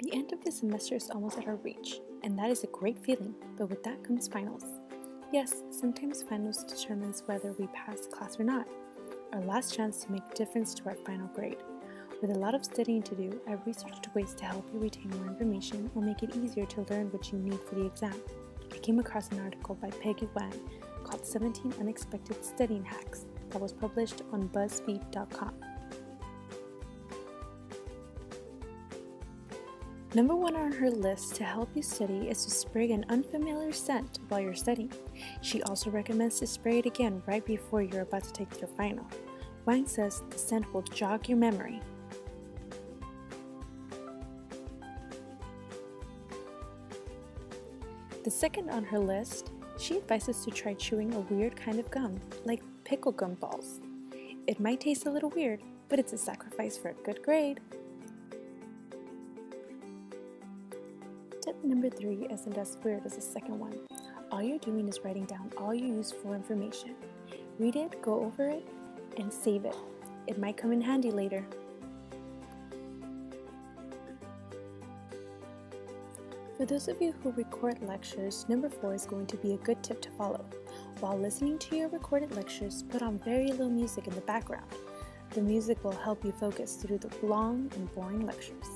The end of the semester is almost at our reach, and that is a great feeling, but with that comes finals. Yes, sometimes finals determines whether we pass class or not, our last chance to make a difference to our final grade. With a lot of studying to do, I've researched ways to help you retain more information or make it easier to learn what you need for the exam. I came across an article by Peggy Wang called 17 Unexpected Studying Hacks that was published on BuzzFeed.com. Number 1 on her list to help you study is to spray an unfamiliar scent while you're studying. She also recommends to spray it again right before you're about to take your final. Wang says the scent will jog your memory. The second on her list, she advises to try chewing a weird kind of gum, like pickle gum balls. It might taste a little weird, but it's a sacrifice for a good grade. Tip number 3 isn't as weird as the second one. All you're doing is writing down all your useful information. Read it, go over it, and save it. It might come in handy later. For those of you who record lectures, number 4 is going to be a good tip to follow. While listening to your recorded lectures, put on very low music in the background. The music will help you focus through the long and boring lectures.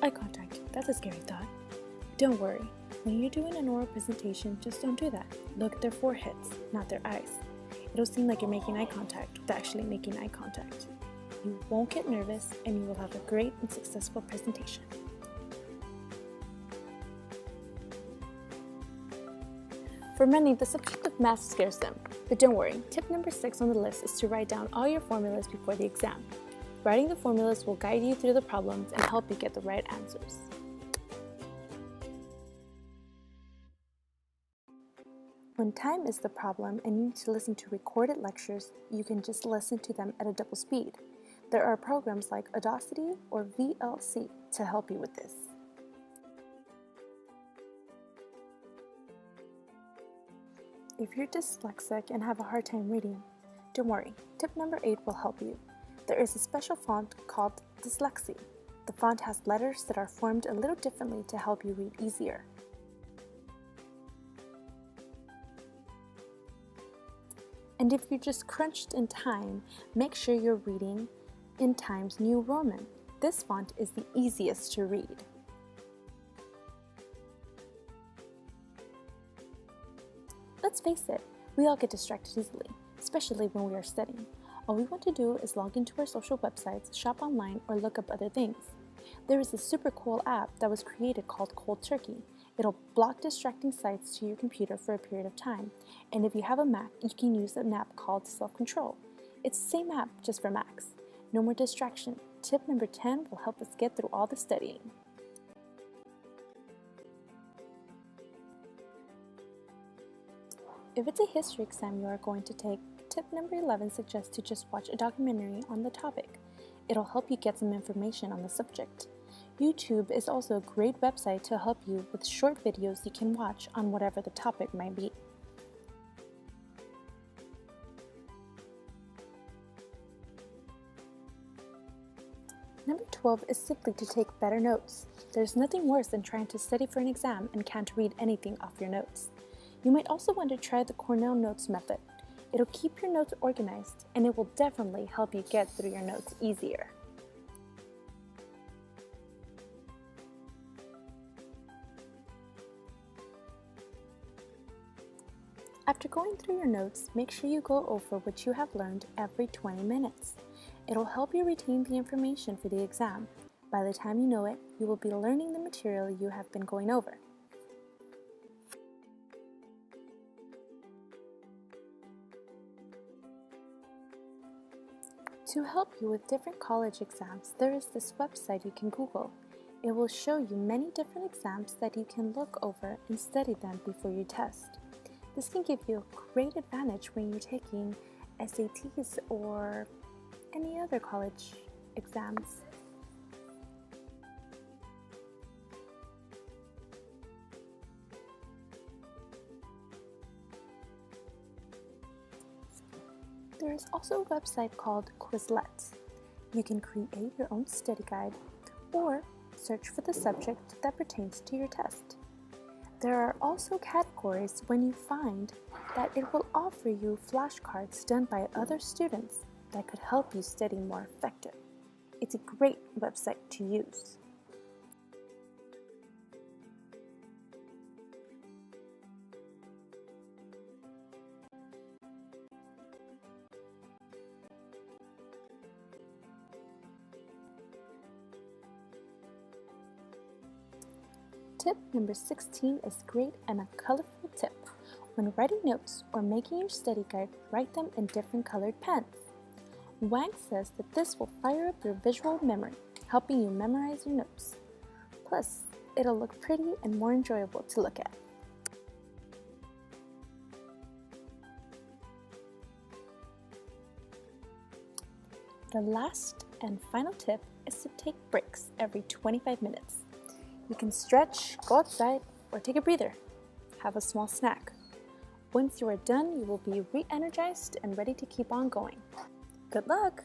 Eye contact, that's a scary thought. Don't worry, when you're doing an oral presentation, just don't do that. Look at their foreheads, not their eyes. It'll seem like you're making eye contact without actually making eye contact. You won't get nervous and you will have a great and successful presentation. For many, the subject of math scares them, but don't worry, tip number 6 on the list is to write down all your formulas before the exam. Writing the formulas will guide you through the problems and help you get the right answers. When time is the problem and you need to listen to recorded lectures, you can just listen to them at a double speed. There are programs like Audacity or VLC to help you with this. If you're dyslexic and have a hard time reading, don't worry, tip number 8 will help you. There is a special font called Dyslexie. The font has letters that are formed a little differently to help you read easier. And if you're just crunched in time, make sure you're reading in Times New Roman. This font is the easiest to read. Let's face it, we all get distracted easily, especially when we are studying. All we want to do is log into our social websites, shop online, or look up other things. There is a super cool app that was created called Cold Turkey. It'll block distracting sites to your computer for a period of time. And if you have a Mac, you can use an app called Self-Control. It's the same app, just for Macs. No more distraction. Tip number 10 will help us get through all the studying. If it's a history exam you are going to take, tip number 11 suggests to just watch a documentary on the topic. It'll help you get some information on the subject. YouTube is also a great website to help you with short videos you can watch on whatever the topic might be. Number 12 is simply to take better notes. There's nothing worse than trying to study for an exam and can't read anything off your notes. You might also want to try the Cornell Notes method. It'll keep your notes organized and it will definitely help you get through your notes easier. After going through your notes, make sure you go over what you have learned every 20 minutes. It'll help you retain the information for the exam. By the time you know it, you will be learning the material you have been going over. To help you with different college exams, there is this website you can Google. It will show you many different exams that you can look over and study them before you test. This can give you a great advantage when you're taking SATs or any other college exams. There is also a website called Quizlet. You can create your own study guide or search for the subject that pertains to your test. There are also categories when you find that it will offer you flashcards done by other students that could help you study more effective. It's a great website to use. Tip number 16 is great and a colorful tip. When writing notes or making your study guide, write them in different colored pens. Wang says that this will fire up your visual memory, helping you memorize your notes. Plus, it'll look pretty and more enjoyable to look at. The last and final tip is to take breaks every 25 minutes. You can stretch, go outside, or take a breather. Have a small snack. Once you are done, you will be re-energized and ready to keep on going. Good luck!